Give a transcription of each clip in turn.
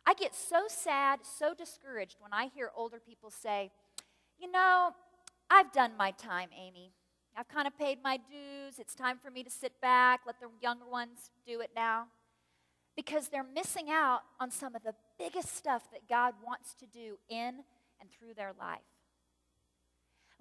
I get so sad, so discouraged when I hear older people say, you know, I've done my time, Amy. I've kind of paid my dues. It's time for me to sit back, let the younger ones do it now. Because they're missing out on some of the biggest stuff that God wants to do in and through their life.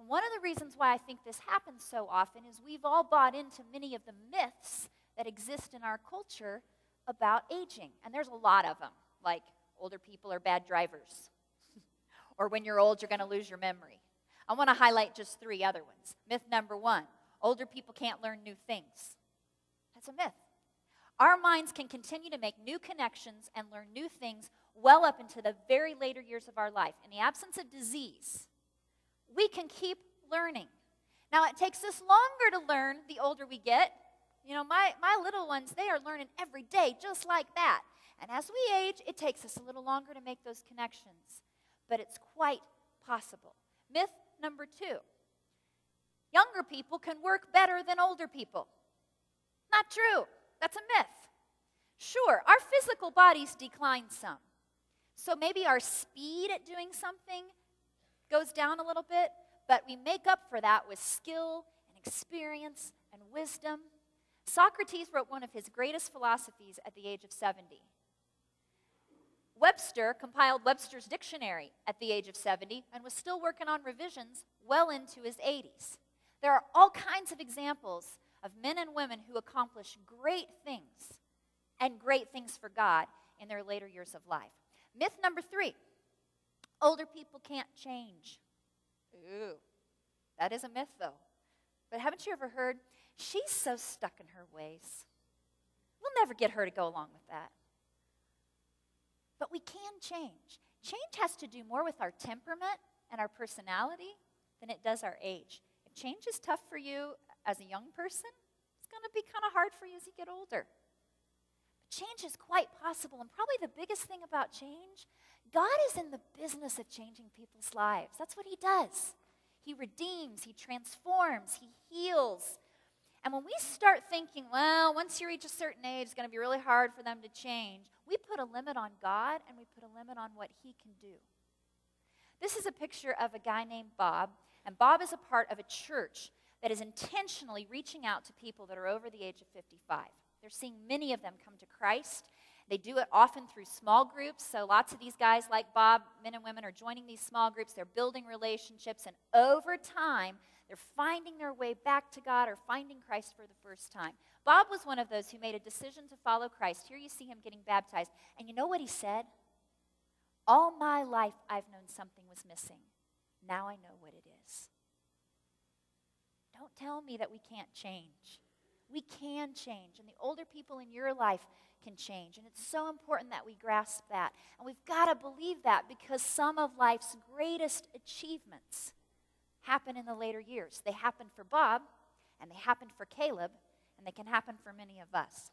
And one of the reasons why I think this happens so often is we've all bought into many of the myths that exist in our culture about aging. And there's a lot of them, like older people are bad drivers, or when you're old, you're going to lose your memory. I want to highlight just 3 other ones. Myth number 1, older people can't learn new things. That's a myth. Our minds can continue to make new connections and learn new things well up into the very later years of our life. In the absence of disease, we can keep learning. Now, it takes us longer to learn the older we get. You know, my little ones, they are learning every day just like that. And as we age, it takes us a little longer to make those connections. But it's quite possible. Myth number 2, younger people can work better than older people. Not true. That's a myth. Sure, our physical bodies decline some. So maybe our speed at doing something goes down a little bit, but we make up for that with skill and experience and wisdom. Socrates wrote one of his greatest philosophies at the age of 70. Webster compiled Webster's dictionary at the age of 70 and was still working on revisions well into his 80s. There are all kinds of examples of men and women who accomplish great things and great things for God in their later years of life. Myth number 3, older people can't change. Ooh, that is a myth though. But haven't you ever heard, she's so stuck in her ways. We'll never get her to go along with that. But we can change. Change has to do more with our temperament and our personality than it does our age. If change is tough for you as a young person, it's going to be kind of hard for you as you get older. But change is quite possible, and probably the biggest thing about change, God is in the business of changing people's lives. That's what he does. He redeems, he transforms, he heals. And when we start thinking, well, once you reach a certain age, it's going to be really hard for them to change, we put a limit on God and we put a limit on what he can do. This is a picture of a guy named Bob, and Bob is a part of a church that is intentionally reaching out to people that are over the age of 55. They're seeing many of them come to Christ. They do it often through small groups, so lots of these guys like Bob, men and women, are joining these small groups. They're building relationships, and over time, they're finding their way back to God or finding Christ for the first time. Bob was one of those who made a decision to follow Christ. Here you see him getting baptized, and you know what he said? All my life, I've known something was missing. Now I know what it is. Don't tell me that we can't change. We can change, and the older people in your life can change, and it's so important that we grasp that. And we've got to believe that because some of life's greatest achievements happen in the later years. They happened for Bob, and they happened for Caleb, and they can happen for many of us.